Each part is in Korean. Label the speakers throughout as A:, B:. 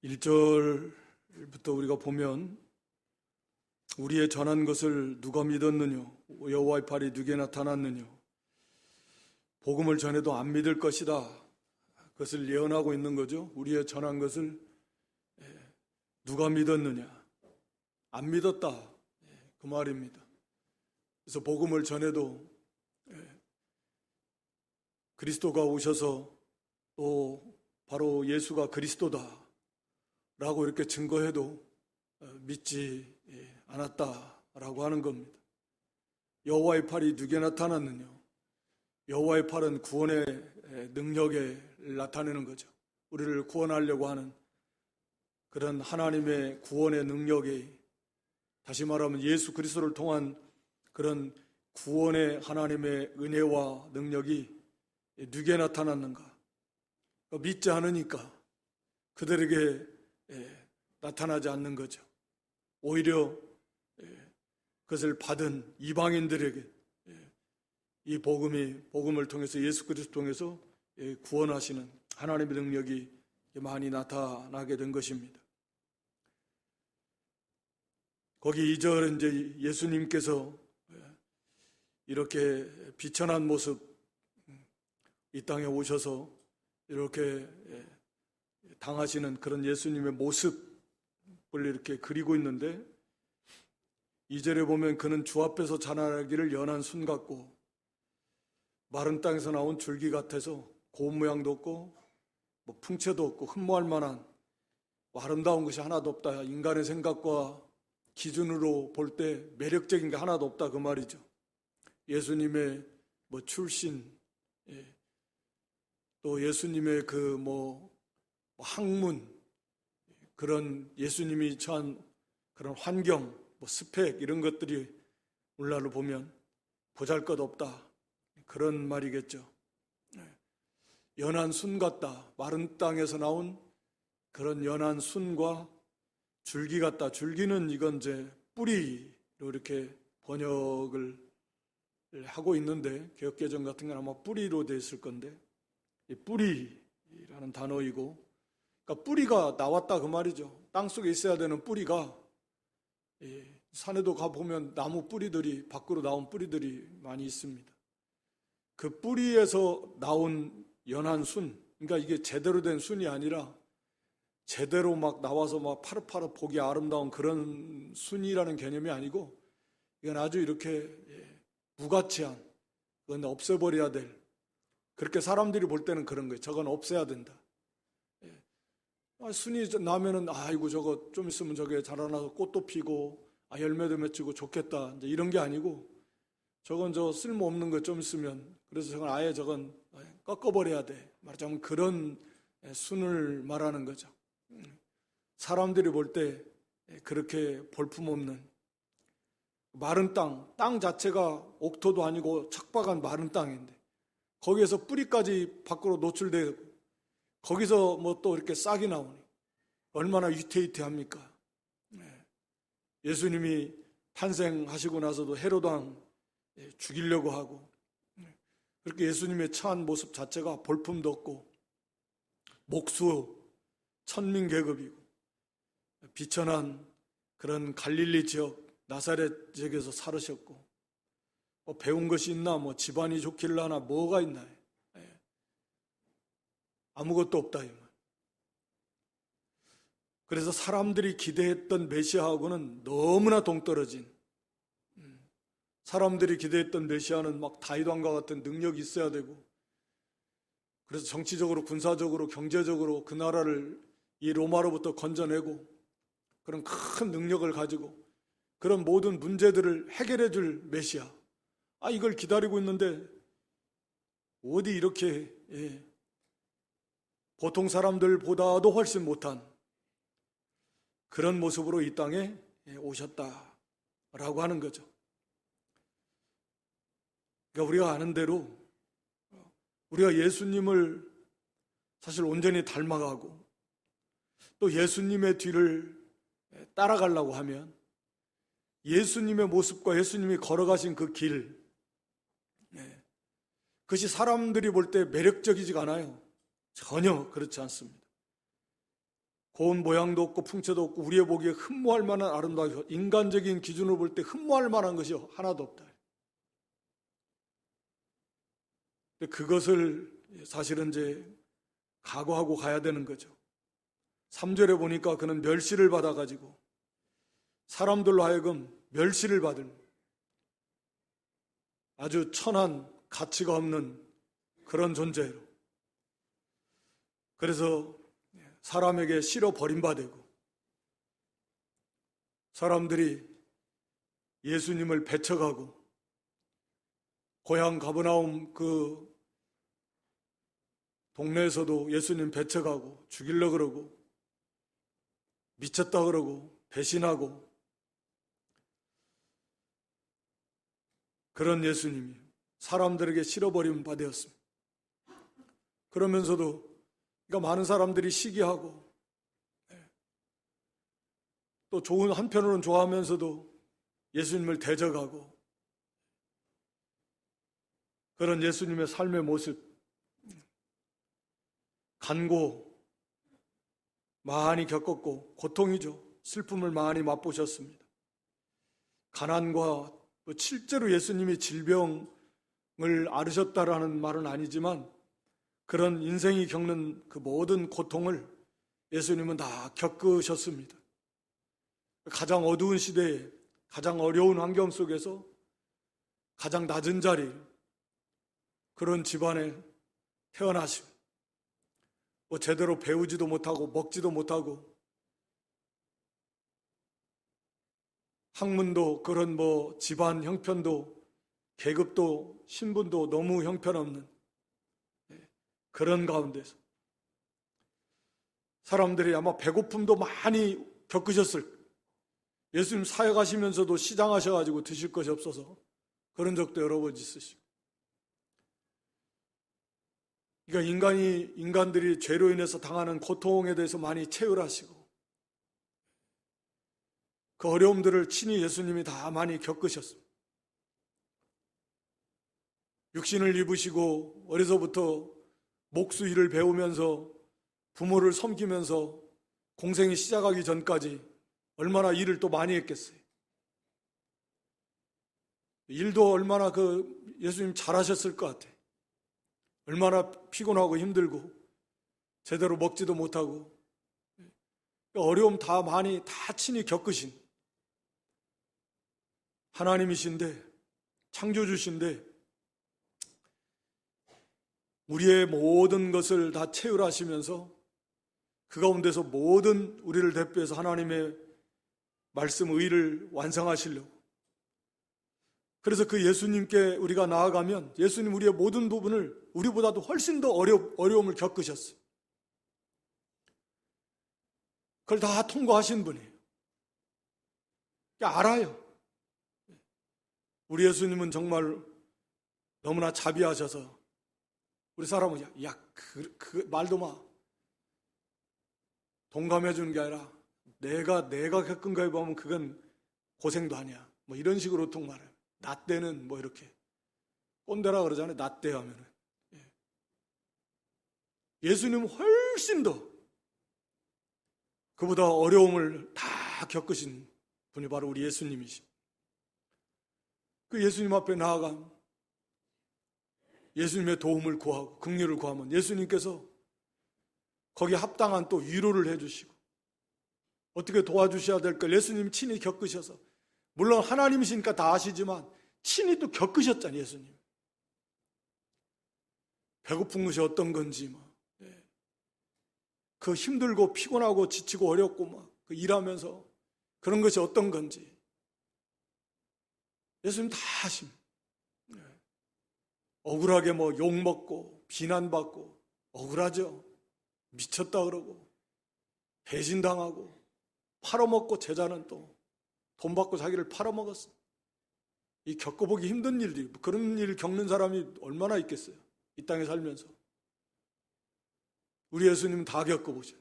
A: 1절부터 우리가 보면 우리의 전한 것을 누가 믿었느냐? 여호와의 팔이 누게 나타났느냐? 복음을 전해도 안 믿을 것이다. 그것을 예언하고 있는 거죠. 우리의 전한 것을 누가 믿었느냐? 안 믿었다. 그 말입니다. 그래서 복음을 전해도 그리스도가 오셔서 또 바로 예수가 그리스도다 라고 이렇게 증거해도 믿지 않았다라고 하는 겁니다. 여호와의 팔이 누게 나타났느냐? 여호와의 팔은 구원의 능력에 나타내는 거죠. 우리를 구원하려고 하는 그런 하나님의 구원의 능력이, 다시 말하면 예수 그리스도를 통한 그런 구원의 하나님의 은혜와 능력이 누게 나타났는가? 믿지 않으니까 그들에게 나타나지 않는 거죠. 오히려 그것을 받은 이방인들에게 이 복음을 통해서, 예수 그리스도 통해서 구원하시는 하나님의 능력이 많이 나타나게 된 것입니다. 거기 2절은 이제 예수님께서 이렇게 비천한 모습, 이 땅에 오셔서 이렇게 당하시는 그런 예수님의 모습을 이렇게 그리고 있는데, 2절에 보면 그는 주 앞에서 자라나기를 연한 순 같고 마른 땅에서 나온 줄기 같아서 고운 모양도 없고 뭐 풍채도 없고 흠모할 만한 아름다운 것이 하나도 없다. 인간의 생각과 기준으로 볼 때 매력적인 게 하나도 없다, 그 말이죠. 예수님의 뭐 출신, 또 예수님의 그 학문, 그런 예수님이 처한 그런 환경, 스펙, 이런 것들이 오늘날로 보면 보잘것없다, 그런 말이겠죠. 연한 순 같다. 마른 땅에서 나온 그런 연한 순과 줄기 같다. 줄기는 이건 이제 뿌리로 이렇게 번역을 하고 있는데, 개역개정 같은 건 아마 뿌리로 되어 있을 건데, 이 뿌리라는 단어이고, 그러니까 뿌리가 나왔다, 그 말이죠. 땅속에 있어야 되는 뿌리가, 산에도 가보면 나무 뿌리들이, 밖으로 나온 뿌리들이 많이 있습니다. 그 뿌리에서 나온 연한 순, 그러니까 이게 제대로 된 순이 아니라 제대로 막 나와서 막 파릇파릇 보기 아름다운 그런 순이라는 개념이 아니고, 이건 아주 이렇게 무가치한, 그건 없애버려야 될, 그렇게 사람들이 볼 때는 그런 거예요. 저건 없애야 된다. 순이 나면은 아이고 저거 좀 있으면 저게 자라나서 꽃도 피고 열매도 맺히고 좋겠다, 이제 이런 게 아니고, 저건 저 쓸모없는 거 좀 있으면, 그래서 저건 아예 저건 꺾어버려야 돼, 말하자면 그런 순을 말하는 거죠. 사람들이 볼 때 그렇게 볼품없는 마른 땅 자체가 옥토도 아니고 척박한 마른 땅인데, 거기에서 뿌리까지 밖으로 노출되고 거기서 뭐 또 이렇게 싹이 나오니 얼마나 위태위태합니까? 예수님이 탄생하시고 나서도 헤롯왕 죽이려고 하고, 그렇게 예수님의 처한 모습 자체가 볼품도 없고 목수 천민계급이고 비천한 그런 갈릴리 지역 나사렛 지역에서 살으셨고, 배운 것이 있나, 집안이 좋길라나 뭐가 있나, 아무것도 없다, 이 말. 그래서 사람들이 기대했던 메시아하고는 너무나 동떨어진, 사람들이 기대했던 메시아는 막 다윗 왕과 같은 능력이 있어야 되고, 그래서 정치적으로, 군사적으로, 경제적으로 그 나라를 이 로마로부터 건져내고 그런 큰 능력을 가지고 그런 모든 문제들을 해결해 줄 메시아, 이걸 기다리고 있는데 어디 이렇게 보통 사람들보다도 훨씬 못한 그런 모습으로 이 땅에 오셨다라고 하는 거죠. 그러니까 우리가 아는 대로 우리가 예수님을 사실 온전히 닮아가고 또 예수님의 뒤를 따라가려고 하면 예수님의 모습과 예수님이 걸어가신 그 길, 그것이 사람들이 볼 때 매력적이지가 않아요. 전혀 그렇지 않습니다. 고운 모양도 없고 풍채도 없고 우리의 보기에 흠모할 만한 아름다움, 인간적인 기준으로 볼 때 흠모할 만한 것이 하나도 없다. 근데 그것을 사실은 이제 각오하고 가야 되는 거죠. 3절에 보니까 그는 멸시를 받아가지고 사람들로 하여금 멸시를 받은 아주 천한 가치가 없는 그런 존재로, 그래서 사람에게 실어 버림받고 사람들이 예수님을 배척하고 고향 가버나움 그 동네에서도 예수님 배척하고 죽이려고 그러고 미쳤다 그러고 배신하고 그런 예수님이 사람들에게 실어버림 받았습니다. 그러면서도 그러니까 많은 사람들이 시기하고 또 좋은 한편으로는 좋아하면서도 예수님을 대적하고 그런 예수님의 삶의 모습, 간고 많이 겪었고 고통이죠. 슬픔을 많이 맛보셨습니다. 가난과 실제로 예수님이 질병을 앓으셨다라는 말은 아니지만 그런 인생이 겪는 그 모든 고통을 예수님은 다 겪으셨습니다. 가장 어두운 시대에 가장 어려운 환경 속에서 가장 낮은 자리 그런 집안에 태어나시고 제대로 배우지도 못하고 먹지도 못하고 학문도 그런 집안 형편도 계급도 신분도 너무 형편없는 그런 가운데서 사람들이 아마 배고픔도 많이 겪으셨을 거예요. 예수님 사역하시면서도 시장하셔가지고 드실 것이 없어서 그런 적도 여러 번 있으시고, 그러니까 인간들이 죄로 인해서 당하는 고통에 대해서 많이 체휼하시고 그 어려움들을 친히 예수님이 다 많이 겪으셨습니다. 육신을 입으시고 어려서부터 목수 일을 배우면서 부모를 섬기면서 공생이 시작하기 전까지 얼마나 일을 또 많이 했겠어요. 일도 얼마나 예수님 잘하셨을 것 같아요. 얼마나 피곤하고 힘들고 제대로 먹지도 못하고 어려움 다 많이 다 친히 겪으신 하나님이신데, 창조주신데 우리의 모든 것을 다 체휼하시면서 그 가운데서 모든 우리를 대표해서 하나님의 말씀 의를 완성하시려고, 그래서 그 예수님께 우리가 나아가면 예수님 우리의 모든 부분을 우리보다도 훨씬 더 어려움을 겪으셨어요. 그걸 다 통과하신 분이에요. 알아요. 우리 예수님은 정말 너무나 자비하셔서 우리 사람은 그 말도 마. 동감해 주는 게 아니라 내가 겪은 거에 보면 그건 고생도 아니야. 이런 식으로 보통 말해요. 나 때는 이렇게 꼰대라 그러잖아요. 나 때 하면은. 예수님은 훨씬 더 그보다 어려움을 다 겪으신 분이 바로 우리 예수님이십니다. 그 예수님 앞에 나아가 예수님의 도움을 구하고 긍휼을 구하면 예수님께서 거기에 합당한 또 위로를 해주시고 어떻게 도와주셔야 될 걸 예수님이 친히 겪으셔서, 물론 하나님이시니까 다 아시지만 친히 또 겪으셨잖아요. 예수님 배고픈 것이 어떤 건지 그 힘들고 피곤하고 지치고 어렵고 그 일하면서 그런 것이 어떤 건지 예수님 다 아십니다. 억울하게 욕먹고 비난받고 억울하죠. 미쳤다 그러고 배신당하고 팔아먹고 제자는 또 돈 받고 자기를 팔아먹었어. 이 겪어보기 힘든 일들이, 그런 일 겪는 사람이 얼마나 있겠어요. 이 땅에 살면서. 우리 예수님은 다 겪어보죠.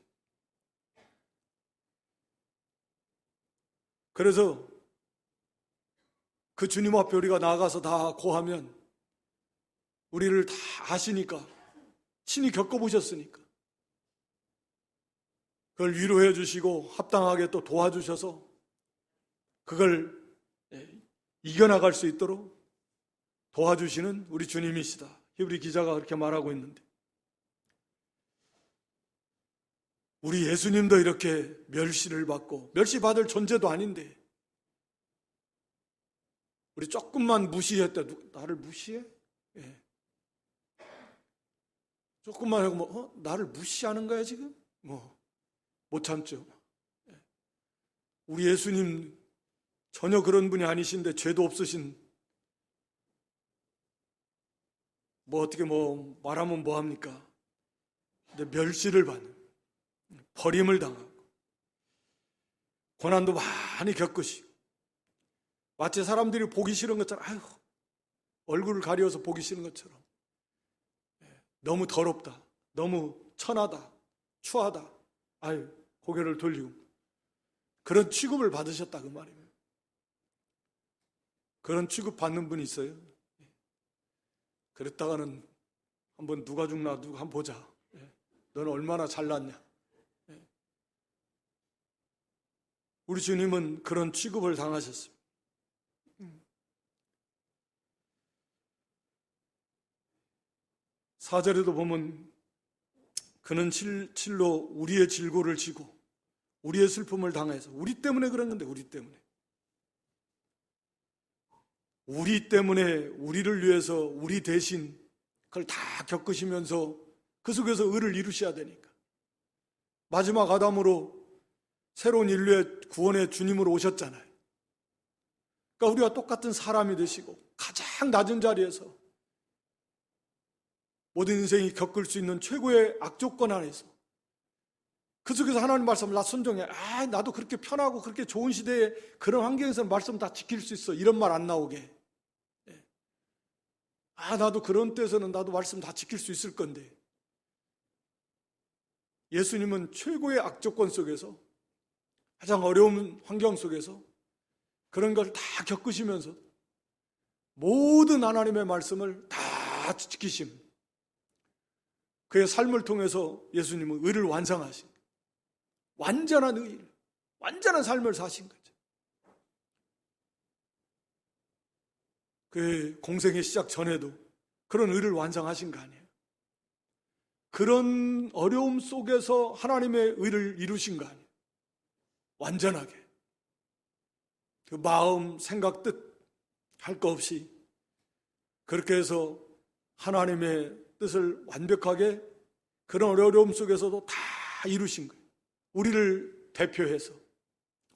A: 그래서 그 주님 앞에 우리가 나아가서 다 고하면 우리를 다 아시니까, 친히 겪어보셨으니까 그걸 위로해 주시고 합당하게 또 도와주셔서 그걸 이겨나갈 수 있도록 도와주시는 우리 주님이시다. 히브리 기자가 그렇게 말하고 있는데, 우리 예수님도 이렇게 멸시를 받고 멸시받을 존재도 아닌데 우리 조금만 무시했다. 나를 무시해? 예. 조금만 하고 나를 무시하는 거야 지금? 못 참죠. 예. 우리 예수님 전혀 그런 분이 아니신데 죄도 없으신, 어떻게 말하면 뭐합니까? 근데 멸시를 받는, 버림을 당하고 고난도 많이 겪으시고, 마치 사람들이 보기 싫은 것처럼, 얼굴을 가려서 보기 싫은 것처럼, 너무 더럽다, 너무 천하다, 추하다, 고개를 돌리고 그런 취급을 받으셨다 그 말이에요. 그런 취급 받는 분이 있어요. 그랬다가는 한번 누가 죽나 누가 한번 보자. 너는 얼마나 잘났냐. 우리 주님은 그런 취급을 당하셨습니다. 사절에도 보면 그는 실로 우리의 질고를 지고 우리의 슬픔을 당해서, 우리 때문에 그런 건데, 우리 때문에 우리를 위해서 우리 대신 그걸 다 겪으시면서 그 속에서 의를 이루셔야 되니까, 마지막 아담으로 새로운 인류의 구원의 주님으로 오셨잖아요. 그러니까 우리와 똑같은 사람이 되시고 가장 낮은 자리에서 모든 인생이 겪을 수 있는 최고의 악조건 안에서 그 속에서 하나님 말씀을 나 순종해. 나도 그렇게 편하고 그렇게 좋은 시대에 그런 환경에서 말씀 다 지킬 수 있어. 이런 말 안 나오게. 나도 그런 때에서는 나도 말씀 다 지킬 수 있을 건데. 예수님은 최고의 악조건 속에서, 가장 어려운 환경 속에서 그런 걸 다 겪으시면서 모든 하나님의 말씀을 다 지키심. 그의 삶을 통해서 예수님은 의를 완성하신 거예요. 완전한 의, 완전한 삶을 사신 거죠. 그의 공생의 시작 전에도 그런 의를 완성하신 거 아니에요. 그런 어려움 속에서 하나님의 의를 이루신 거 아니에요. 완전하게. 그 마음, 생각, 뜻 할 거 없이 그렇게 해서 하나님의 뜻을 완벽하게 그런 어려움 속에서도 다 이루신 거예요. 우리를 대표해서.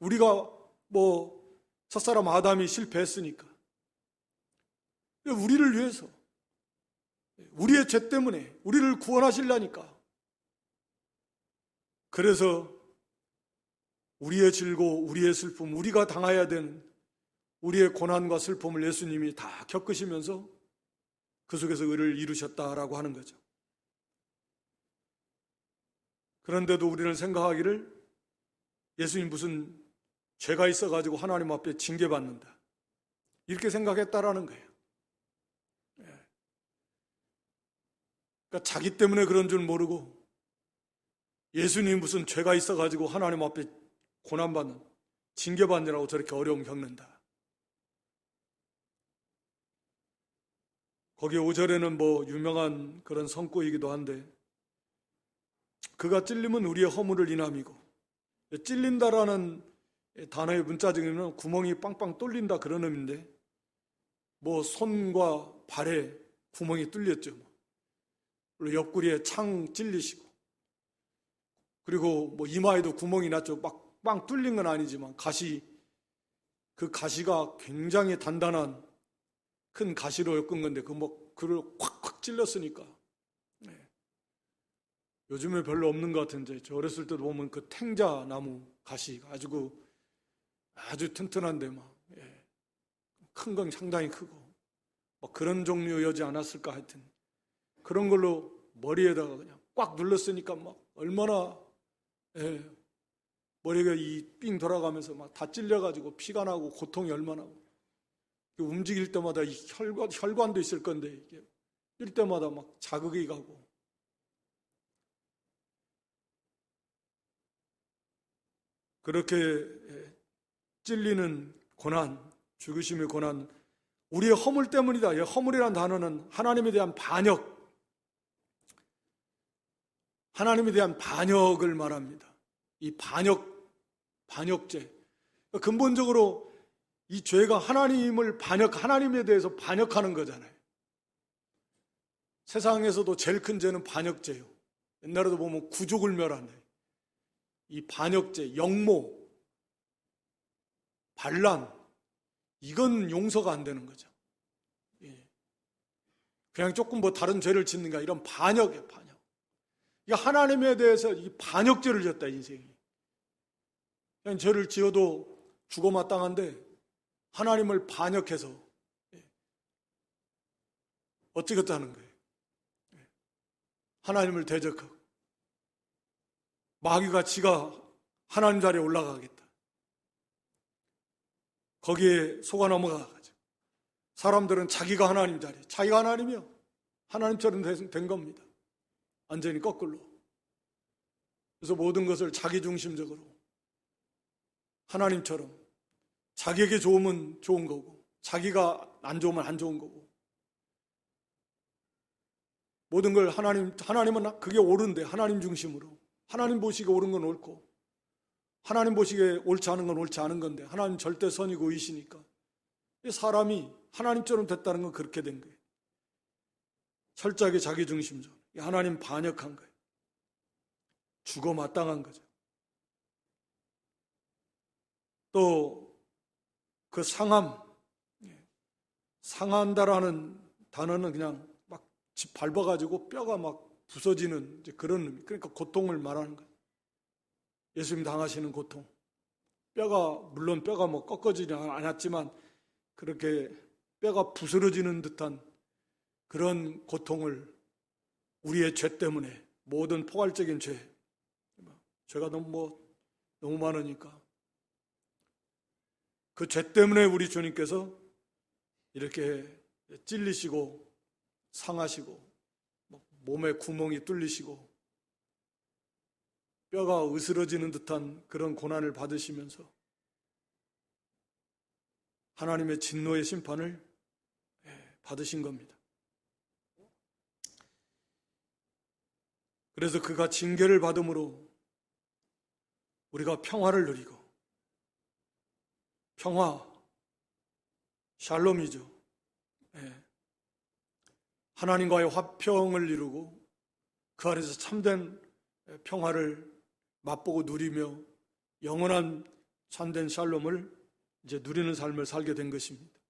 A: 우리가 첫사람 아담이 실패했으니까 우리를 위해서, 우리의 죄 때문에 우리를 구원하시려니까. 그래서 우리의 질고 우리의 슬픔, 우리가 당해야 되는 우리의 고난과 슬픔을 예수님이 다 겪으시면서 그 속에서 의를 이루셨다라고 하는 거죠. 그런데도 우리는 생각하기를 예수님 무슨 죄가 있어가지고 하나님 앞에 징계받는다, 이렇게 생각했다라는 거예요. 그러니까 자기 때문에 그런 줄 모르고 예수님 무슨 죄가 있어가지고 하나님 앞에 고난받는, 징계받느라고 저렇게 어려움 겪는다. 거기 5절에는 유명한 그런 성구이기도 한데, 그가 찔림은 우리의 허물을 인함이고, 찔린다라는 단어의 문자적으로는 구멍이 빵빵 뚫린다 그런 의미인데, 손과 발에 구멍이 뚫렸죠. 그리고 옆구리에 창 찔리시고, 그리고 이마에도 구멍이 났죠. 빵 뚫린 건 아니지만 그 가시가 굉장히 단단한 큰 가시로 엮은 건데 그걸 콱콱 찔렀으니까. 요즘에 별로 없는 것 같은데, 저 어렸을 때도 보면 그 탱자 나무 가시가 아주 튼튼한데 큰 건 상당히 크고 그런 종류여지 않았을까. 하여튼 그런 걸로 머리에다가 그냥 꽉 눌렀으니까 얼마나 머리가 삥 돌아가면서 다 찔려가지고 피가 나고 고통이 얼마나. 움직일 때마다 이 혈관도 있을 건데 이게 뛸 때마다 자극이 가고. 그렇게 찔리는 고난, 죽으심의 고난, 우리의 허물 때문이다. 이 허물이라는 단어는 하나님에 대한 반역, 하나님에 대한 반역을 말합니다. 이 반역죄. 근본적으로 이 죄가 하나님에 대해서 반역하는 거잖아요. 세상에서도 제일 큰 죄는 반역죄예요. 옛날에도 보면 구족을 멸하네. 이 반역죄, 역모, 반란, 이건 용서가 안 되는 거죠. 그냥 조금 뭐 다른 죄를 짓는가, 이런 반역이에요, 반역. 이게 하나님에 대해서 이 반역죄를 지었다, 인생이. 그냥 죄를 지어도 죽어마땅한데 하나님을 반역해서 어찌겠다는 거예요. 하나님을 대적하고 마귀가 지가 하나님 자리에 올라가겠다. 거기에 속아 넘어가가지고 사람들은 자기가 하나님 자리, 자기가 하나님이요, 하나님처럼 된 겁니다. 완전히 거꾸로. 그래서 모든 것을 자기중심적으로 하나님처럼 자기에게 좋으면 좋은 거고 자기가 안 좋으면 안 좋은 거고, 모든 걸 하나님은 그게 옳은데 하나님 중심으로, 하나님 보시기에 옳은 건 옳고 하나님 보시기에 옳지 않은 건 옳지 않은 건데, 하나님 절대 선이고 의시니까 사람이 하나님처럼 됐다는 건 그렇게 된 거예요. 철저하게 자기중심적, 하나님 반역한 거예요. 죽어 마땅한 거죠. 또 그 상한다라는 단어는 그냥 막 집 밟아가지고 뼈가 막 부서지는 이제 그런 의미, 그러니까 고통을 말하는 거예요. 예수님 당하시는 고통, 물론 뼈가 뭐 꺾어지지 않았지만 그렇게 뼈가 부스러지는 듯한 그런 고통을, 우리의 죄 때문에, 모든 포괄적인 죄가 너무 많으니까 그 죄 때문에 우리 주님께서 이렇게 찔리시고 상하시고 몸에 구멍이 뚫리시고 뼈가 으스러지는 듯한 그런 고난을 받으시면서 하나님의 진노의 심판을 받으신 겁니다. 그래서 그가 징계를 받음으로 우리가 평화를 누리고, 평화, 샬롬이죠. 하나님과의 화평을 이루고 그 안에서 참된 평화를 맛보고 누리며 영원한 참된 샬롬을 이제 누리는 삶을 살게 된 것입니다.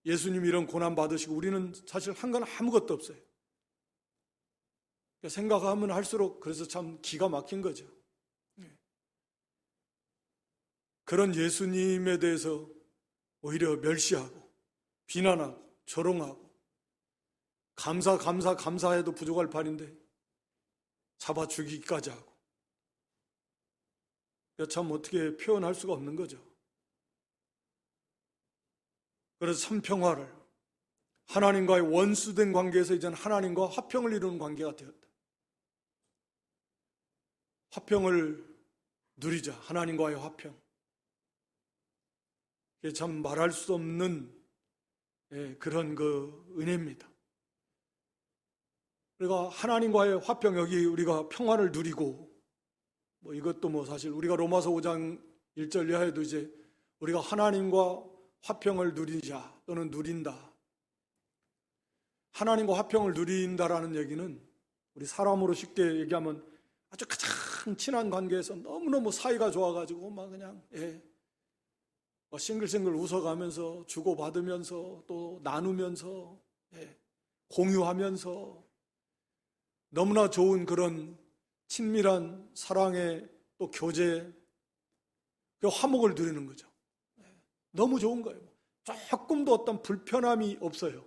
A: 예수님이 이런 고난 받으시고 우리는 사실 한 건 아무것도 없어요. 생각하면 할수록 그래서 참 기가 막힌 거죠. 그런 예수님에 대해서 오히려 멸시하고 비난하고 조롱하고 감사해도 부족할 판인데 잡아 죽이기까지 하고, 참 어떻게 표현할 수가 없는 거죠. 그래서 참 평화를, 하나님과의 원수된 관계에서 이제는 하나님과 화평을 이루는 관계가 되었다. 화평을 누리자, 하나님과의 화평. 이게 참 말할 수 없는 그런 그 은혜입니다. 우리가 하나님과의 화평, 여기 우리가 평화를 누리고, 이것도 사실 우리가 로마서 5장 1절 이하에도 이제 우리가 하나님과 화평을 누리자 또는 누린다. 하나님과 화평을 누린다라는 얘기는 우리 사람으로 쉽게 얘기하면 아주 가장 친한 관계에서 너무너무 사이가 좋아가지고 막 그냥 싱글싱글 웃어가면서 주고받으면서 또 나누면서 공유하면서 너무나 좋은 그런 친밀한 사랑의 또 교제, 그 화목을 누리는 거죠. 너무 좋은 거예요. 조금도 어떤 불편함이 없어요.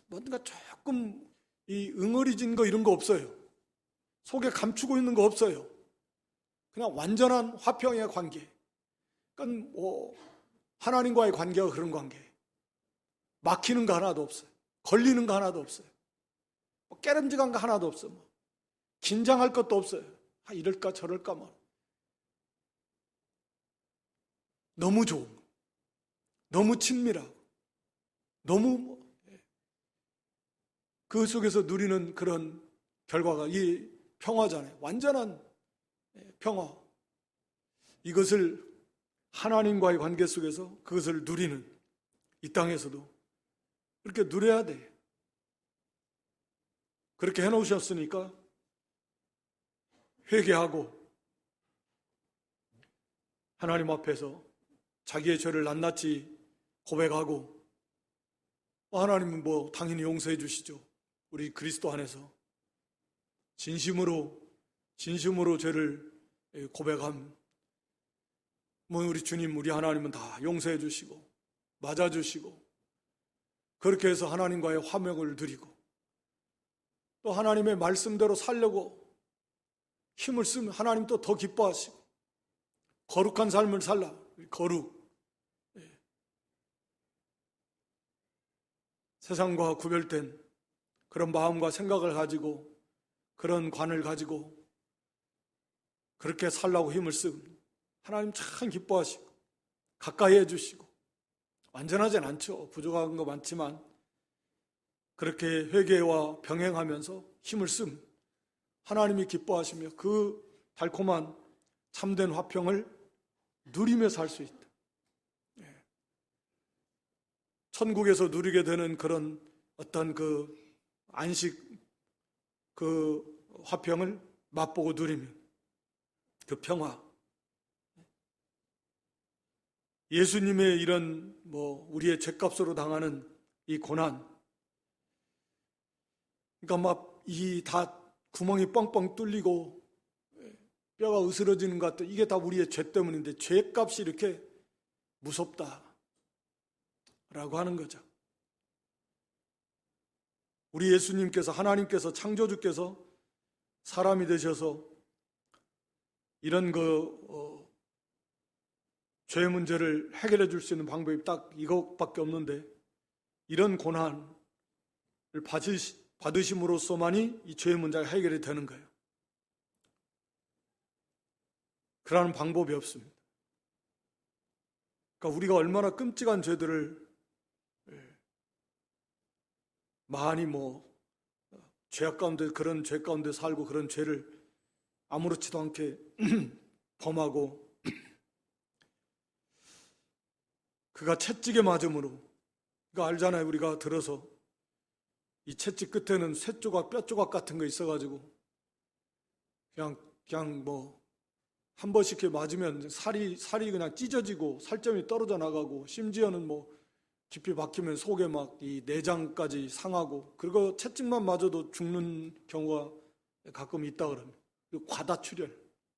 A: 뭔가 조금 이 응어리진 거 이런 거 없어요. 속에 감추고 있는 거 없어요. 그냥 완전한 화평의 관계. 그러니까 하나님과의 관계가 그런 관계. 막히는 거 하나도 없어요. 걸리는 거 하나도 없어요. 깨름직한 거 하나도 없어요. 긴장할 것도 없어요. 이럴까 저럴까 너무 좋은, 너무 친밀하고, 너무 그 속에서 누리는 그런 결과가 이 평화잖아요. 완전한 평화. 이것을 하나님과의 관계 속에서 그것을 누리는 이 땅에서도 그렇게 누려야 돼. 그렇게 해놓으셨으니까 회개하고 하나님 앞에서 자기의 죄를 낱낱이 고백하고 하나님은 뭐 당연히 용서해 주시죠. 우리 그리스도 안에서 진심으로 죄를 고백함, 뭐 우리 주님, 우리 하나님은 다 용서해 주시고 맞아 주시고 그렇게 해서 하나님과의 화목을 누리고 또 하나님의 말씀대로 살려고 힘을 쓰면 하나님 또 더 기뻐하시고 거룩한 삶을 살라. 거룩. 세상과 구별된 그런 마음과 생각을 가지고 그런 관을 가지고 그렇게 살라고 힘을 쓰면 하나님 참 기뻐하시고 가까이 해주시고 완전하진 않죠. 부족한 거 많지만 그렇게 회개와 병행하면서 힘을 쓰면 하나님이 기뻐하시며 그 달콤한 참된 화평을 누리며 살 수 있다. 천국에서 누리게 되는 그런 어떤 그 안식, 그 화평을 맛보고 누리면 그 평화. 예수님의 이런 뭐 우리의 죄값으로 당하는 이 고난, 그러니까 막 이 다 구멍이 뻥뻥 뚫리고 뼈가 으스러지는 것 같아. 이게 다 우리의 죄 때문인데 죄값이 이렇게 무섭다라고 하는 거죠. 우리 예수님께서, 하나님께서, 창조주께서 사람이 되셔서 이런 죄 문제를 해결해 줄 수 있는 방법이 딱 이것밖에 없는데 이런 고난을 받으심으로써만이 이 죄의 문제가 해결이 되는 거예요. 그러한 방법이 없습니다. 그러니까 우리가 얼마나 끔찍한 죄들을 많이 죄악 가운데, 그런 죄 가운데 살고 그런 죄를 아무렇지도 않게 범하고 그가 채찍에 맞음으로, 그러니까 알잖아요. 우리가 들어서 이 채찍 끝에는 쇠 조각, 뼈 조각 같은 거 있어가지고 그냥 한 번씩 이렇게 맞으면 살이 그냥 찢어지고 살점이 떨어져 나가고 심지어는 깊이 박히면 속에 막 이 내장까지 상하고 그리고 채찍만 맞아도 죽는 경우가 가끔 있다 그럽니다. 그리고 과다출혈,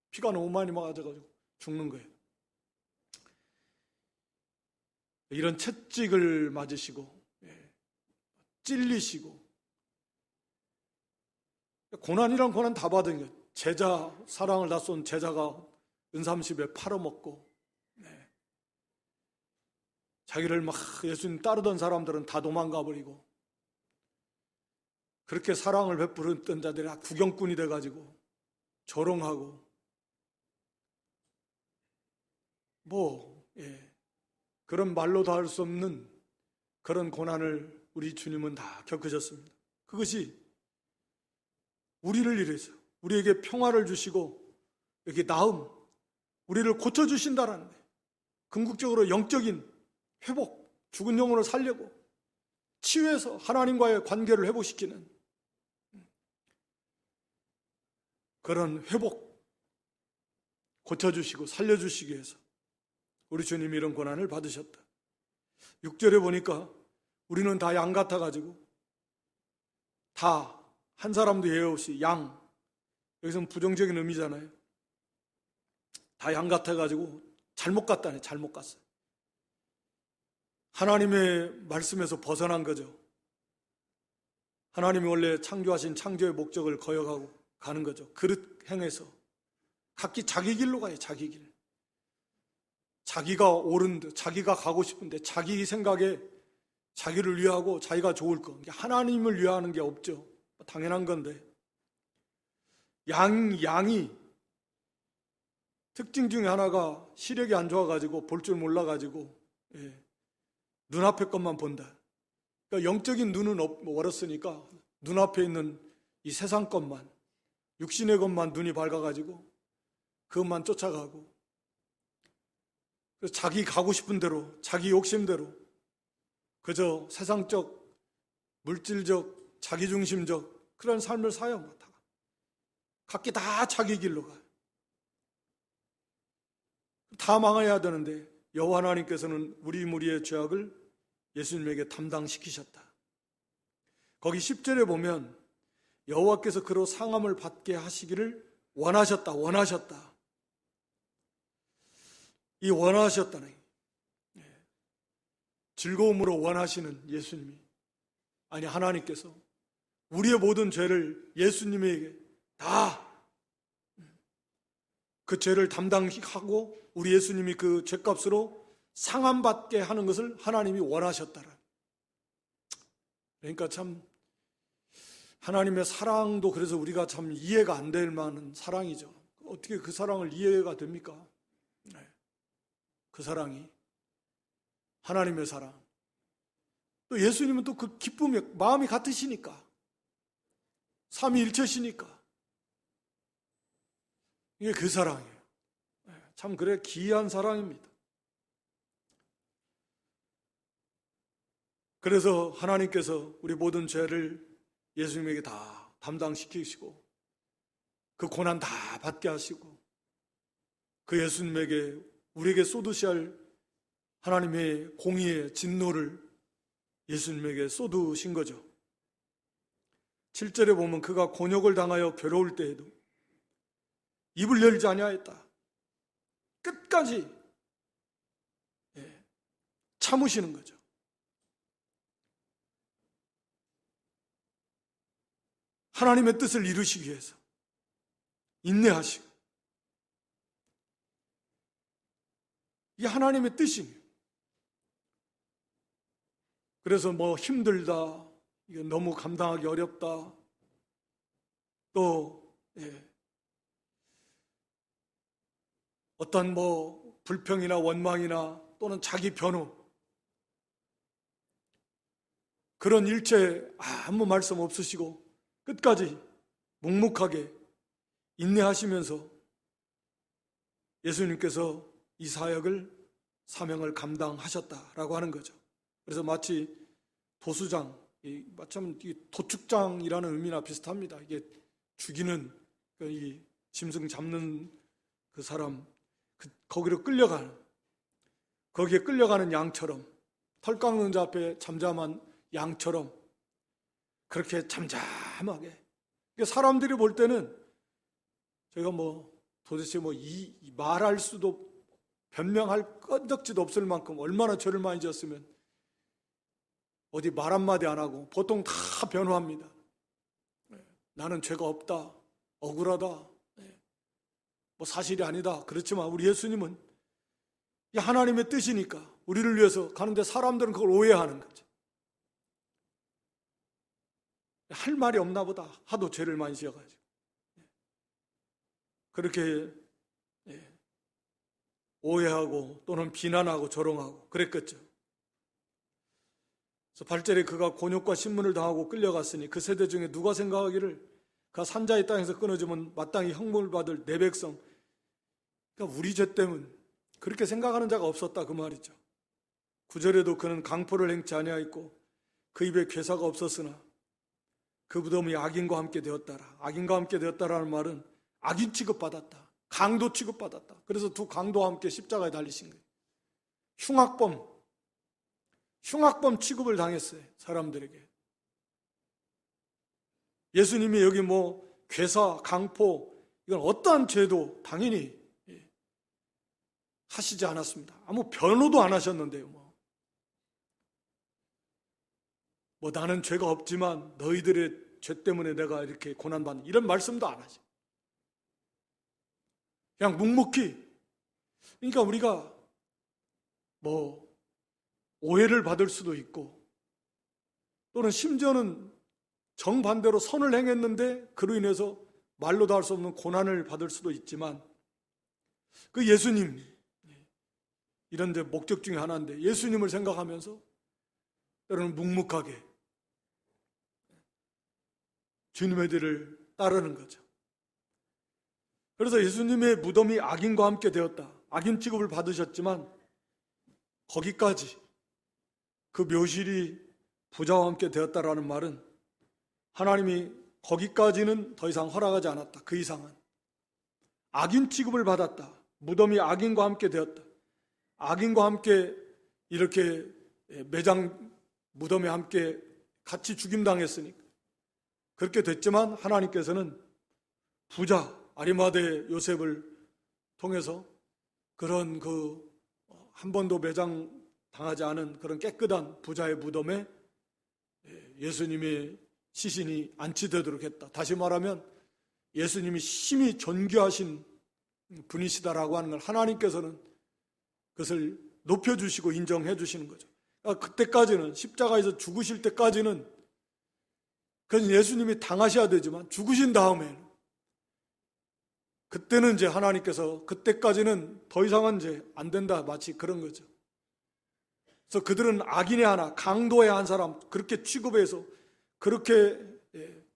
A: 피가 너무 많이 맞아가지고 죽는 거예요. 이런 채찍을 맞으시고 찔리시고 고난이란 고난 다 받은 거예요. 제자, 사랑을 다 쏜 제자가 은삼십에 팔아먹고 자기를 막 예수님 따르던 사람들은 다 도망가 버리고 그렇게 사랑을 베풀었던 자들이 구경꾼이 돼가지고 조롱하고 그런 말로 다 할 수 없는 그런 고난을 우리 주님은 다 겪으셨습니다. 그것이 우리를 위해서 우리에게 평화를 주시고 이렇게 나음, 우리를 고쳐주신다라는 거예요. 궁극적으로 영적인 회복, 죽은 영혼을 살려고 치유해서 하나님과의 관계를 회복시키는 그런 회복, 고쳐주시고 살려주시기 위해서 우리 주님이 이런 고난을 받으셨다. 6절에 보니까 우리는 다 양 같아가지고 다 한 사람도 예외 없이 양, 여기서는 부정적인 의미잖아요. 다 양 같아가지고 잘못 갔다네. 잘못 갔어요. 하나님의 말씀에서 벗어난 거죠. 하나님이 원래 창조하신 창조의 목적을 거역하고 가는 거죠. 그릇 행해서 각기 자기 길로 가요. 자기 길. 자기가 옳은 듯, 자기가 가고 싶은데 자기 생각에 자기를 위하고 자기가 좋을 거. 하나님을 위하는 게 없죠. 당연한 건데 양이 특징 중에 하나가 시력이 안 좋아가지고 볼 줄 몰라가지고 눈앞에 것만 본다. 그러니까 영적인 눈은 멀었으니까 눈앞에 있는 이 세상 것만, 육신의 것만 눈이 밝아가지고 그것만 쫓아가고, 그래서 자기 가고 싶은 대로, 자기 욕심대로 그저 세상적, 물질적, 자기중심적 그런 삶을 사요. 각기 다 자기 길로 가요. 다 망해야 되는데 여호와 하나님께서는 우리 무리의 죄악을 예수님에게 담당시키셨다. 거기 10절에 보면 여호와께서 그로 상함을 받게 하시기를 원하셨다. 이 원하셨다는 즐거움으로 원하시는 예수님이, 아니 하나님께서 우리의 모든 죄를 예수님에게 다 그 죄를 담당하고 우리 예수님이 그 죄값으로 상함받게 하는 것을 하나님이 원하셨다라. 그러니까 참 하나님의 사랑도 그래서 우리가 참 이해가 안 될 만한 사랑이죠. 어떻게 그 사랑을 이해가 됩니까? 그 사랑이 하나님의 사랑. 또 예수님은 또 그 기쁨이 마음이 같으시니까, 삼위일체시니까 이게 그 사랑이에요. 참 그래 기이한 사랑입니다. 그래서 하나님께서 우리 모든 죄를 예수님에게 다 담당시키시고 그 고난 다 받게 하시고 그 예수님에게 우리에게 쏟으셔야 할 하나님의 공의의 진노를 예수님에게 쏟으신 거죠. 7절에 보면 그가 곤욕을 당하여 괴로울 때에도 입을 열지 아니하였다. 끝까지 참으시는 거죠. 하나님의 뜻을 이루시기 위해서 인내하시고, 이게 하나님의 뜻이에요. 그래서 뭐 힘들다, 이게 너무 감당하기 어렵다, 또 어떤 뭐 불평이나 원망이나 또는 자기 변호, 그런 일체 아무 말씀 없으시고 끝까지 묵묵하게 인내하시면서 예수님께서 이 사명을 감당하셨다라고 하는 거죠. 그래서 마치 도수장, 마침 도축장이라는 의미나 비슷합니다. 이게 죽이는, 이 짐승 잡는 그 사람, 거기로 끌려가는, 거기에 끌려가는 양처럼, 털 깎는 자 앞에 잠잠한 양처럼 그렇게 잠잠하게, 사람들이 볼 때는 저희가 도대체 말할 수도, 변명할 건덕지도 없을 만큼 얼마나 죄를 많이 지었으면 어디 말 한마디 안 하고 보통 다 변호합니다. 나는 죄가 없다, 억울하다, 사실이 아니다. 그렇지만 우리 예수님은 이 하나님의 뜻이니까 우리를 위해서 가는데 사람들은 그걸 오해하는 거죠. 할 말이 없나 보다, 하도 죄를 많이 지어가지고 그렇게 오해하고 또는 비난하고 조롱하고 그랬겠죠. 그래서 8절에 그가 곤욕과 신문을 당하고 끌려갔으니 그 세대 중에 누가 생각하기를 그가 산자의 땅에서 끊어지면 마땅히 형벌을 받을 내 백성, 그러니까 우리 죄 때문 그렇게 생각하는 자가 없었다 그 말이죠. 9절에도 그는 강포를 행치 아니하였고 그 입에 괴사가 없었으나 그 무덤이 악인과 함께 되었다라. 악인과 함께 되었다라는 말은 악인 취급받았다, 강도 취급받았다. 그래서 두 강도와 함께 십자가에 달리신 거예요. 흉악범 취급을 당했어요, 사람들에게. 예수님이 여기 괴사, 강포, 이건 어떠한 죄도 당연히 하시지 않았습니다. 아무 변호도 안 하셨는데요. 나는 죄가 없지만 너희들의 죄 때문에 내가 이렇게 고난받는, 이런 말씀도 안 하죠. 그냥 묵묵히. 그러니까 우리가 오해를 받을 수도 있고, 또는 심지어는 정반대로 선을 행했는데 그로 인해서 말로도 할 수 없는 고난을 받을 수도 있지만, 그 예수님, 이런 데 목적 중에 하나인데 예수님을 생각하면서 때로는 묵묵하게 주님의 뒤를 따르는 거죠. 그래서 예수님의 무덤이 악인과 함께 되었다. 악인 취급을 받으셨지만 거기까지, 그 묘실이 부자와 함께 되었다라는 말은 하나님이 거기까지는 더 이상 허락하지 않았다. 그 이상은 악인 취급을 받았다. 무덤이 악인과 함께 되었다. 악인과 함께 이렇게 매장 무덤에 함께 같이 죽임당했으니까 그렇게 됐지만 하나님께서는 부자 아리마대 요셉을 통해서 그런 한 번도 매장 당하지 않은 그런 깨끗한 부자의 무덤에 예수님의 시신이 안치되도록 했다. 다시 말하면 예수님이 심히 존귀하신 분이시다라고 하는 걸 하나님께서는 그것을 높여주시고 인정해 주시는 거죠. 그러니까 그때까지는, 십자가에서 죽으실 때까지는 그건 예수님이 당하셔야 되지만 죽으신 다음에는, 그때는 이제 하나님께서 그때까지는 더 이상은 이제 안 된다, 마치 그런 거죠. 그래서 그들은 악인의 하나, 강도의 한 사람 그렇게 취급해서 그렇게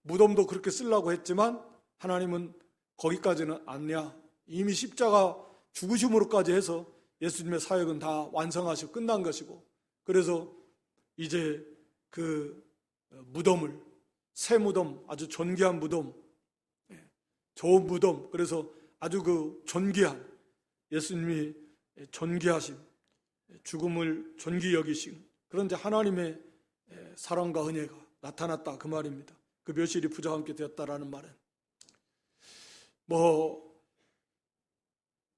A: 무덤도 그렇게 쓰려고 했지만 하나님은 거기까지는 아니야. 이미 십자가 죽으심으로까지 해서 예수님의 사역은 다 완성하시고 끝난 것이고, 그래서 이제 그 무덤을, 새 무덤, 아주 존귀한 무덤, 좋은 무덤, 그래서 아주 그 존귀한, 예수님이 존귀하신, 죽음을 존귀 여기신 그런 이제 하나님의 사랑과 은혜가 나타났다, 그 말입니다. 그 묘실이 부자와 함께 되었다라는 말은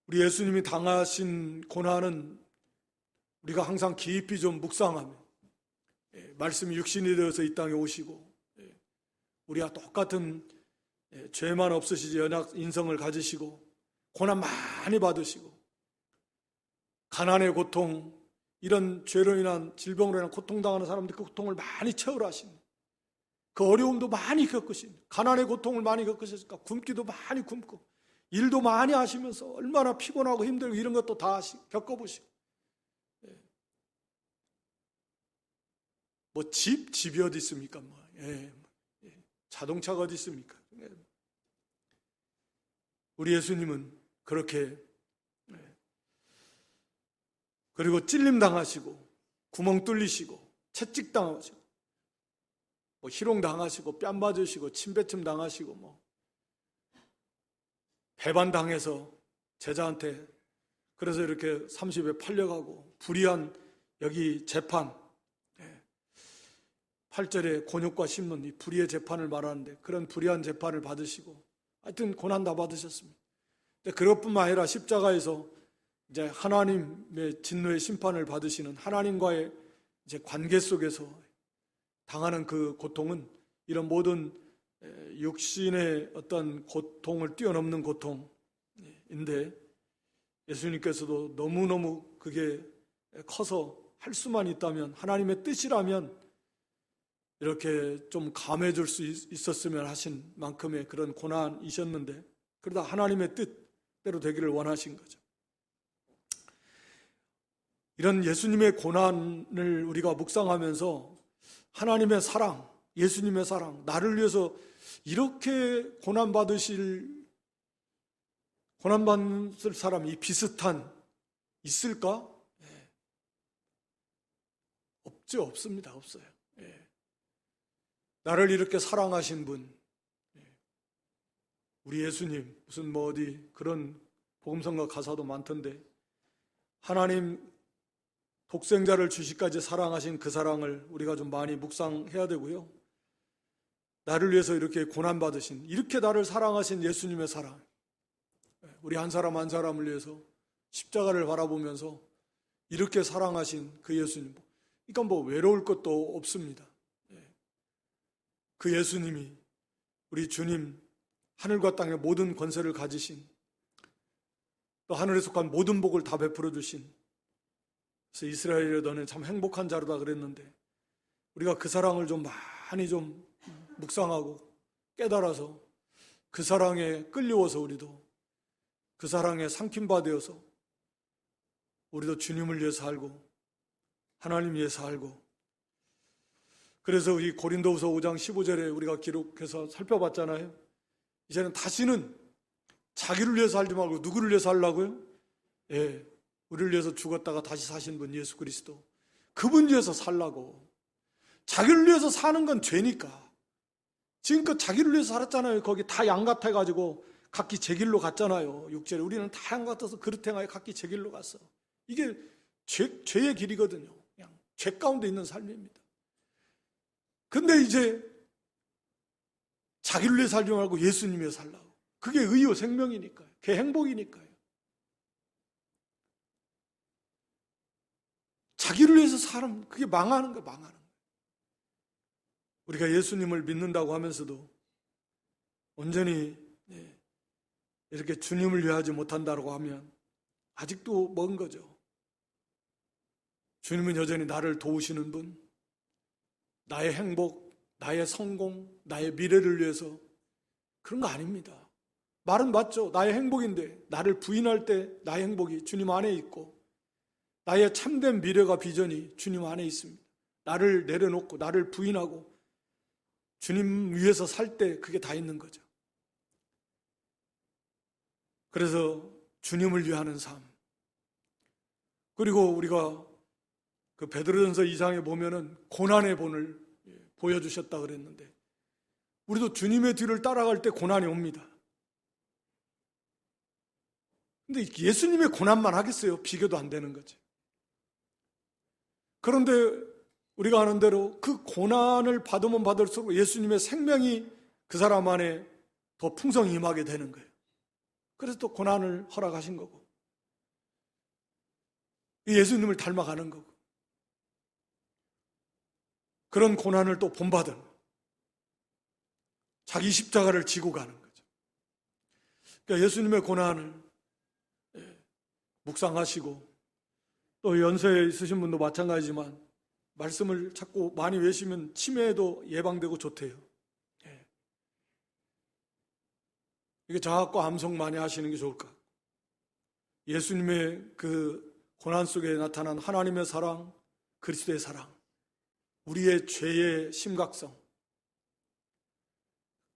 A: 우리 예수님이 당하신 고난은 우리가 항상 깊이 좀 묵상하며, 말씀이 육신이 되어서 이 땅에 오시고 우리와 똑같은 죄만 없으시지 연약 인성을 가지시고 고난 많이 받으시고 가난의 고통, 이런 죄로 인한, 질병으로 인한 고통당하는 사람들 그 고통을 많이 채우라 하신, 그 어려움도 많이 겪으신, 가난의 고통을 많이 겪으셨으니까 굶기도 많이 굶고 일도 많이 하시면서 얼마나 피곤하고 힘들고 이런 것도 다 겪어보시고, 집이 어디 있습니까? 자동차가 어디 있습니까? 우리 예수님은 그렇게, 그리고 찔림 당하시고 구멍 뚫리시고 채찍 당하시고 희롱 당하시고 뺨 맞으시고 침뱉음 당하시고 배반 당해서 제자한테, 그래서 이렇게 30에 팔려가고 불의한 여기 재판, 8절에 곤욕과 심는 이 불의의 재판을 말하는데 그런 불의한 재판을 받으시고 하여튼 고난 다 받으셨습니다. 그것뿐만 아니라 십자가에서 이제 하나님의 진노의 심판을 받으시는 하나님과의 이제 관계 속에서 당하는 그 고통은 이런 모든 육신의 어떤 고통을 뛰어넘는 고통인데, 예수님께서도 너무너무 그게 커서 할 수만 있다면, 하나님의 뜻이라면 이렇게 좀 감해줄 수 있었으면 하신 만큼의 그런 고난이셨는데, 그러다 하나님의 뜻대로 되기를 원하신 거죠. 이런 예수님의 고난을 우리가 묵상하면서 하나님의 사랑, 예수님의 사랑, 나를 위해서 이렇게 고난받을 사람이 비슷한 있을까? 없습니다. 없어요. 나를 이렇게 사랑하신 분, 우리 예수님, 무슨 어디 그런 복음성가 가사도 많던데, 하나님 독생자를 주시까지 사랑하신 그 사랑을 우리가 좀 많이 묵상해야 되고요. 나를 위해서 이렇게 고난받으신, 이렇게 나를 사랑하신 예수님의 사랑, 우리 한 사람 한 사람을 위해서 십자가를 바라보면서 이렇게 사랑하신 그 예수님, 그러니까 외로울 것도 없습니다. 그 예수님이, 우리 주님, 하늘과 땅의 모든 권세를 가지신, 또 하늘에 속한 모든 복을 다 베풀어 주신, 그래서 이스라엘에 너는 참 행복한 자루다 그랬는데, 우리가 그 사랑을 좀 많이 좀 묵상하고 깨달아서 그 사랑에 끌려워서 우리도 그 사랑에 삼킴받아서 우리도 주님을 위해 살고 하나님 위해 살고, 그래서 이 고린도후서 5장 15절에 우리가 기록해서 살펴봤잖아요. 이제는 다시는 자기를 위해서 살지 말고 누구를 위해서 살라고요? 예, 우리를 위해서 죽었다가 다시 사신 분 예수 그리스도, 그분 위해서 살라고. 자기를 위해서 사는 건 죄니까. 지금껏 자기를 위해서 살았잖아요. 거기 다 양 같아가지고 각기 제 길로 갔잖아요. 6절에 우리는 다 양 같아서 그릇 행하여 각기 제 길로 갔어. 이게 죄의 길이거든요. 그냥 죄 가운데 있는 삶입니다. 근데 이제 자기를 위해 살지 말고 예수님 위해 살라고. 그게 의요 생명이니까요. 그게 행복이니까요. 자기를 위해서 사람, 그게 망하는 거예요. 망하는 거예요. 우리가 예수님을 믿는다고 하면서도 온전히 이렇게 주님을 위하지 못한다고 하면 아직도 먼 거죠. 주님은 여전히 나를 도우시는 분, 나의 행복, 나의 성공, 나의 미래를 위해서 그런 거 아닙니다. 말은 맞죠. 나의 행복인데 나를 부인할 때 나의 행복이 주님 안에 있고, 나의 참된 미래가 비전이 주님 안에 있습니다. 나를 내려놓고 나를 부인하고 주님 위해서 살 때 그게 다 있는 거죠. 그래서 주님을 위하는 삶. 그리고 우리가 그 베드로전서 2장에 보면은 고난의 본을 보여주셨다 그랬는데, 우리도 주님의 뒤를 따라갈 때 고난이 옵니다. 근데 예수님의 고난만 하겠어요? 비교도 안 되는 거죠. 그런데 우리가 아는 대로 그 고난을 받으면 받을수록 예수님의 생명이 그 사람 안에 더 풍성히 임하게 되는 거예요. 그래서 또 고난을 허락하신 거고, 예수님을 닮아가는 거고, 그런 고난을 또 본받은 자기 십자가를 지고 가는 거죠. 그러니까 예수님의 고난을 묵상하시고, 또 연세에 있으신 분도 마찬가지지만 말씀을 자꾸 많이 외우시면 치매에도 예방되고 좋대요. 이게 자학과 암송 많이 하시는 게 좋을까? 예수님의 그 고난 속에 나타난 하나님의 사랑, 그리스도의 사랑, 우리의 죄의 심각성,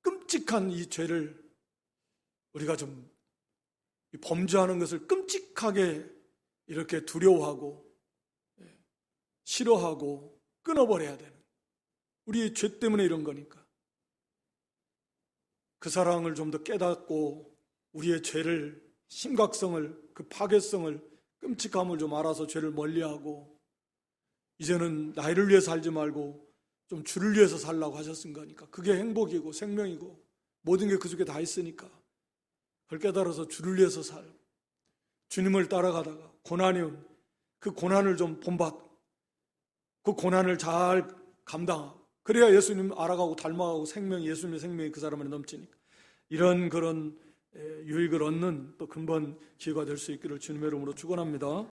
A: 끔찍한 이 죄를 우리가 좀 범죄하는 것을 끔찍하게 이렇게 두려워하고 싫어하고 끊어버려야 되는, 우리의 죄 때문에 이런 거니까 그 사랑을 좀 더 깨닫고 우리의 죄를, 심각성을, 그 파괴성을, 끔찍함을 좀 알아서 죄를 멀리하고, 이제는 나를 위해 살지 말고 좀 주를 위해서 살라고 하셨은 거니까 그게 행복이고 생명이고 모든 게 그 속에 다 있으니까 그걸 깨달아서 주를 위해서 살고, 주님을 따라가다가 고난이 온 그 고난을 좀 본받고 그 고난을 잘 감당하고, 그래야 예수님 알아가고 닮아가고 예수님의 생명이 그 사람 안에 넘치니까 이런 그런 유익을 얻는 또 근본 기회가 될 수 있기를 주님의 이름으로 축원합니다.